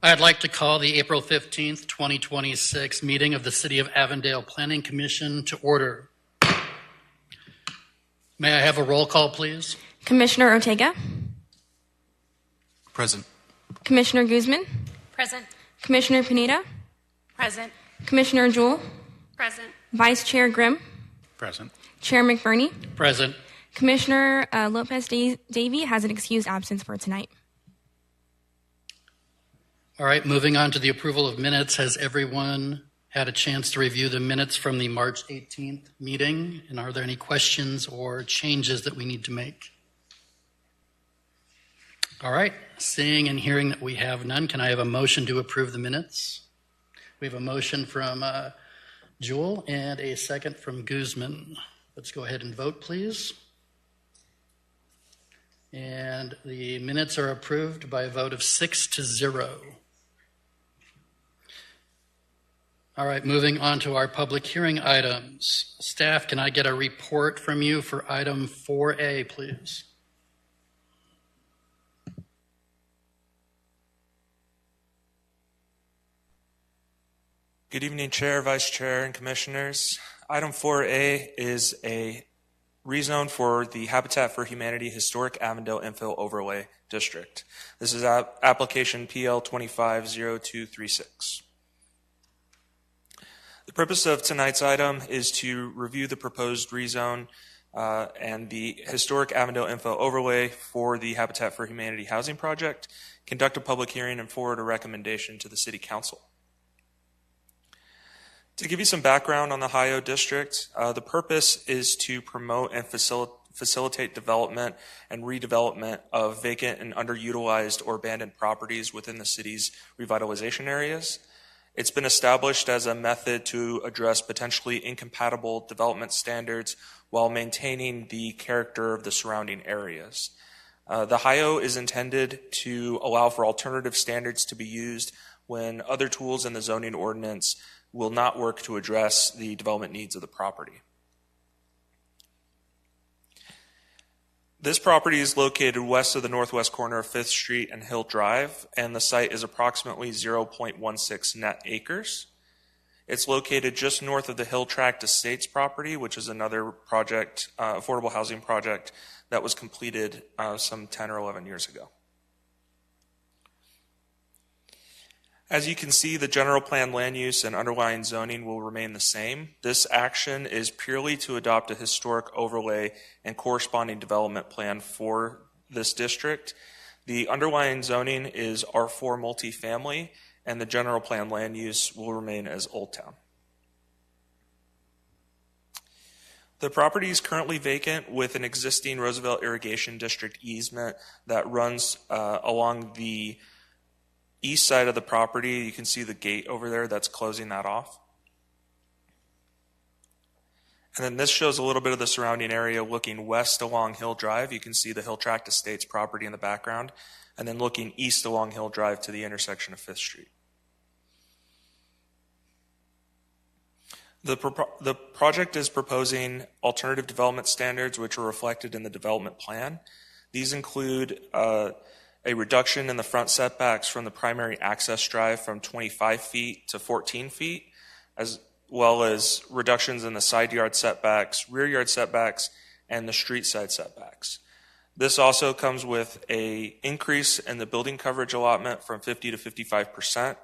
I'd like to call the April 15th, 2026 meeting of the City of Avondale Planning Commission to order. May I have a roll call, please? Commissioner Ortega. Present. Commissioner Guzman. Present. Commissioner Pineda. Present. Commissioner Jewell. Present. Vice Chair Grimm. Present. Chair McBurney. Present. Commissioner Lopez-Davy has an excused absence for tonight. All right, moving on to the approval of minutes. Has everyone had a chance to review the minutes from the March 18th meeting? And are there any questions or changes that we need to make? All right, seeing and hearing that we have none, can I have a motion to approve the minutes? We have a motion from Jewell and a second from Guzman. Let's go ahead and vote, please. And the minutes are approved by a vote of 6-0. All right, moving on to our public hearing items. Staff, can I get a report from you for item 4A, please? Good evening, Chair, Vice Chair, and Commissioners. Item 4A is a rezone for the Habitat for Humanity Historic Avondale Infill Overlay District. This is application PL 250236. The purpose of tonight's item is to review the proposed rezone and the Historic Avondale Infill Overlay for the Habitat for Humanity housing project, conduct a public hearing, and forward a recommendation to the City Council. To give you some background on the HIO district, the purpose is to promote and facilitate development and redevelopment of vacant and underutilized or abandoned properties within the city's revitalization areas. It's been established as a method to address potentially incompatible development standards while maintaining the character of the surrounding areas. The HIO is intended to allow for alternative standards to be used when other tools in the zoning ordinance will not work to address the development needs of the property. This property is located west of the northwest corner of 5th Street and Hill Drive, and the site is approximately 0.16 net acres. It's located just north of the Hill Tract Estates property, which is another project, affordable housing project that was completed some 10 or 11 years ago. As you can see, the general plan land use and underlying zoning will remain the same. This action is purely to adopt a historic overlay and corresponding development plan for this district. The underlying zoning is R4 multifamily, and the general plan land use will remain as Old Town. The property is currently vacant with an existing Roosevelt Irrigation District easement that runs along the east side of the property. You can see the gate over there that's closing that off. And then this shows a little bit of the surrounding area looking west along Hill Drive. You can see the Hill Tract Estates property in the background, and then looking east along Hill Drive to the intersection of 5th Street. The project is proposing alternative development standards which are reflected in the development plan. These include a reduction in the front setbacks from the primary access drive from 25 feet to 14 feet, as well as reductions in the side yard setbacks, rear yard setbacks, and the street side setbacks. This also comes with an increase in the building coverage allotment from 50 to 55%,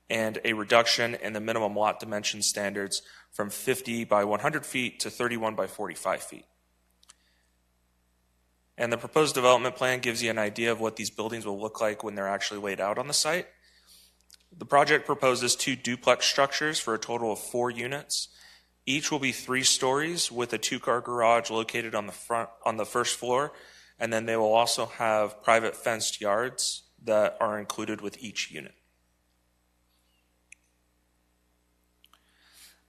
and a reduction in the minimum lot dimension standards from 50 by 100 feet to 31 by 45 feet. And the proposed development plan gives you an idea of what these buildings will look like when they're actually laid out on the site. The project proposes 2 duplex structures for a total of 4 units. Each will be 3 stories with a 2-car garage located on the first floor, and then they will also have private fenced yards that are included with each unit.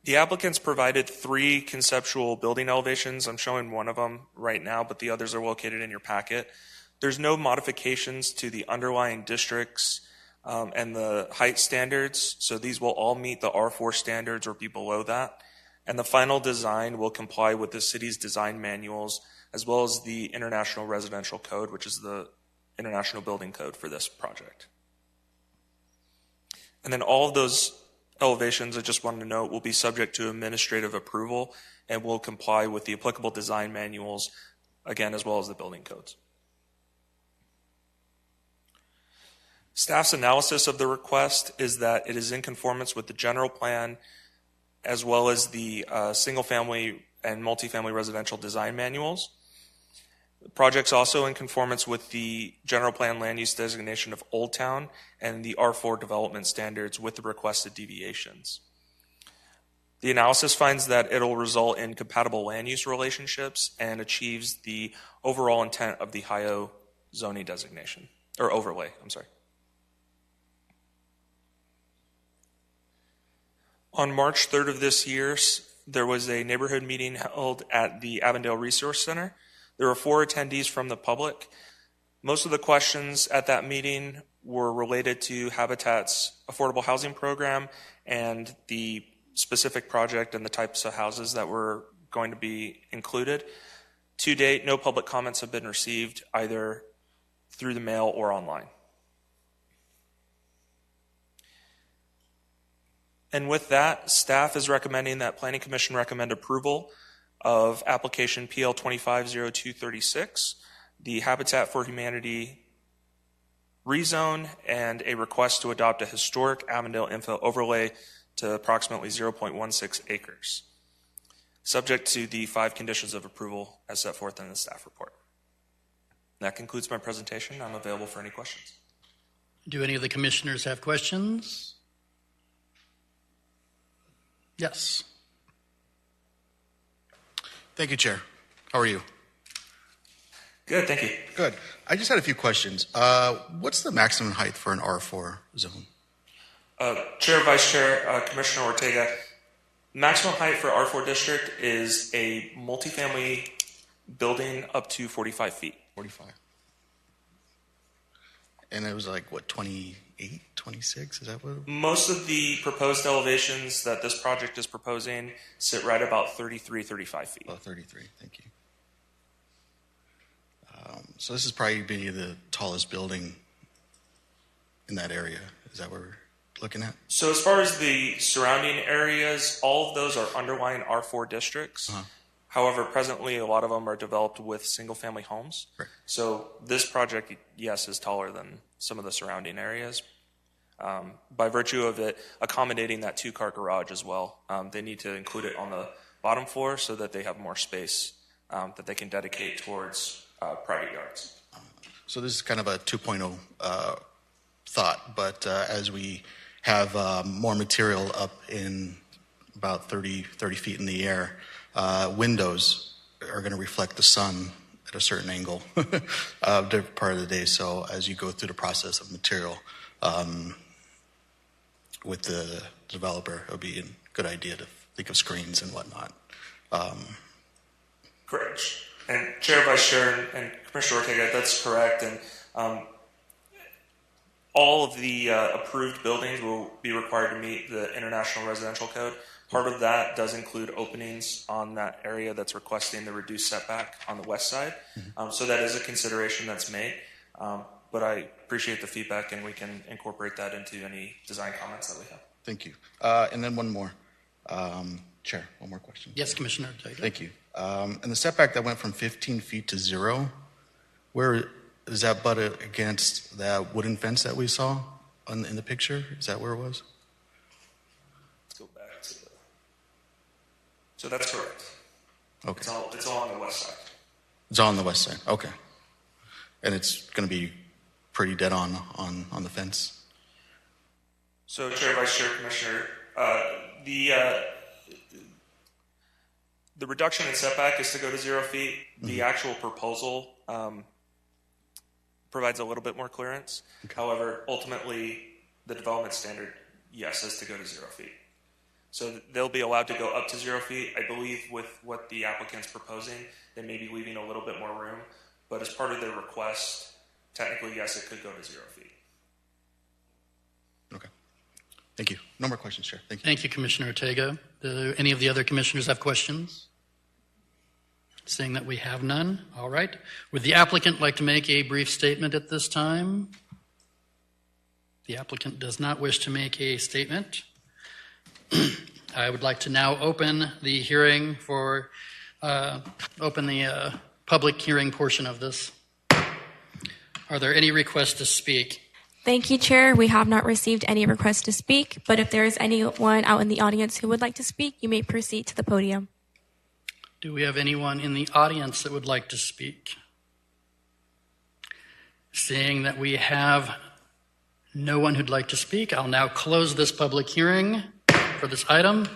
The applicants provided 3 conceptual building elevations. I'm showing one of them right now, but the others are located in your packet. There's no modifications to the underlying districts and the height standards, so these will all meet the R4 standards or be below that. And the final design will comply with the city's design manuals as well as the International Residential Code, which is the International Building Code for this project. And then all of those elevations, I just wanted to note, will be subject to administrative approval and will comply with the applicable design manuals, again, as well as the building codes. Staff's analysis of the request is that it is in conformance with the general plan as well as the single-family and multifamily residential design manuals. The project's also in conformance with the general plan land use designation of Old Town and the R4 development standards with the requested deviations. The analysis finds that it'll result in compatible land use relationships and achieves the overall intent of the HIO zoning designation, or overlay, I'm sorry. On March 3rd of this year, there was a neighborhood meeting held at the Avondale Resource Center. There were 4 attendees from the public. Most of the questions at that meeting were related to Habitat's affordable housing program and the specific project and the types of houses that were going to be included. To date, no public comments have been received either through the mail or online. And with that, staff is recommending that Planning Commission recommend approval of application PL 250236, the Habitat for Humanity rezone, and a request to adopt a historic Avondale infill overlay to approximately 0.16 acres, subject to the 5 conditions of approval as set forth in the staff report. That concludes my presentation. I'm available for any questions. Do any of the commissioners have questions? Yes. Thank you, Chair. How are you? Good, thank you. Good. I just had a few questions. What's the maximum height for an R4 zone? Chair, Vice Chair, Commissioner Ortega, maximum height for R4 district is a multifamily building up to 45 feet. 45. And it was like, what, 28, 26? Is that what? Most of the proposed elevations that this project is proposing sit right about 33, 35 feet. Oh, 33. Thank you. So this is probably be the tallest building in that area. Is that what we're looking at? So as far as the surrounding areas, all of those are underlying R4 districts. Uh-huh. However, presently a lot of them are developed with single-family homes. Right. So this project, yes, is taller than some of the surrounding areas. By virtue of it accommodating that 2-car garage as well, they need to include it on the bottom floor so that they have more space that they can dedicate towards private yards. So this is kind of a 2.0 thought, but as we have more material up in about 30 feet in the air, windows are going to reflect the sun at a certain angle different part of the day. So as you go through the process of material with the developer, it would be a good idea to think of screens and whatnot. Correct. And Chair, Vice Chair, and Commissioner Ortega, that's correct. And all of the approved buildings will be required to meet the International Residential Code. Part of that does include openings on that area that's requesting the reduced setback on the west side. Mm-hmm. So that is a consideration that's made. But I appreciate the feedback, and we can incorporate that into any design comments that we have. Thank you. And then one more. Chair, one more question. Yes, Commissioner Ortega. Thank you. And the setback that went from 15 feet to 0, where is that butted against that wooden fence that we saw in the picture? Is that where it was? Let's go back to the... So that's correct. Okay. It's all on the west side. It's all on the west side. Okay. And it's going to be pretty dead on the fence? So, Chair, Vice Chair, Commissioner, the reduction in setback is to go to 0 feet. The actual proposal provides a little bit more clearance. Okay. However, ultimately, the development standard, yes, is to go to 0 feet. So they'll be allowed to go up to 0 feet. I believe with what the applicant's proposing, they may be leaving a little bit more room. But as part of their request, technically, yes, it could go to 0 feet. Okay. Thank you. No more questions, Chair. Thank you. Thank you, Commissioner Ortega. Do any of the other commissioners have questions? Seeing that we have none, all right. Would the applicant like to make a brief statement at this time? The applicant does not wish to make a statement. I would like to now open the hearing for, open the public hearing portion of this. Are there any requests to speak? Thank you, Chair. We have not received any requests to speak, but if there is anyone out in the audience who would like to speak, you may proceed to the podium. Do we have anyone in the audience that would like to speak? Seeing that we have no one who'd like to speak, I'll now close this public hearing for this item.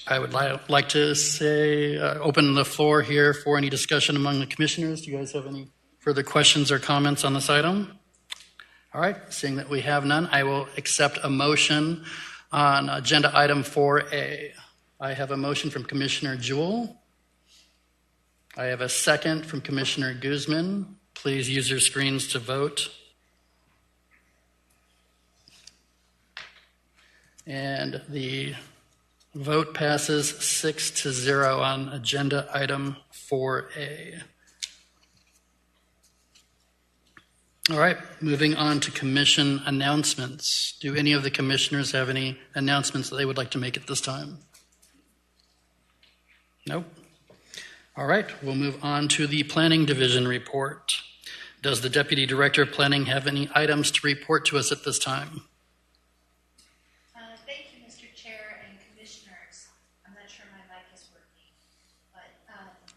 I would like to say, open the floor here for any discussion among the commissioners. Do you guys have any further questions or comments on this item? All right, seeing that we have none, I will accept a motion on agenda item 4A. I have a motion from Commissioner Jewell. I have a second from Commissioner Guzman. Please use your screens to vote. And the vote passes 6-0 on agenda item 4A. All right, moving on to commission announcements. Do any of the commissioners have any announcements that they would like to make at this time? Nope. All right, we'll move on to the Planning Division report. Does the Deputy Director of Planning have any items to report to us at this time? Thank you, Mr. Chair and Commissioners. I'm not sure my mic is working, but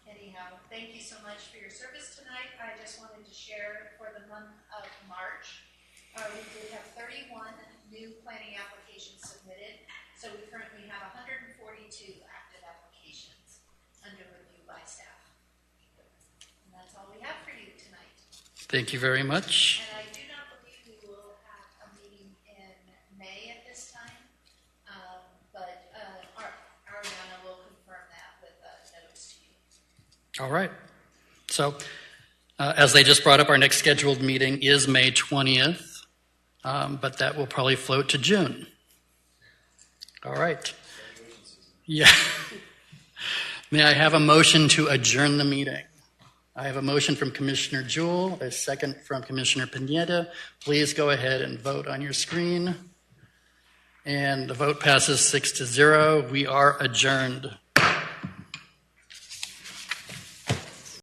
anyhow, thank you so much for your service tonight. I just wanted to share for the month of March, we did have 31 new planning applications submitted, so we currently have 142 active applications under review by staff. And that's all we have for you tonight. Thank you very much. And I do not believe we will have a meeting in May at this time, but Ariana will confirm that with a notice to you. All right. So, as they just brought up, our next scheduled meeting is May 20th, but that will probably float to June. All right. Yeah. May I have a motion to adjourn the meeting? I have a motion from Commissioner Jewell, a second from Commissioner Pineda. Please go ahead and vote on your screen. And the vote passes 6-0. We are adjourned.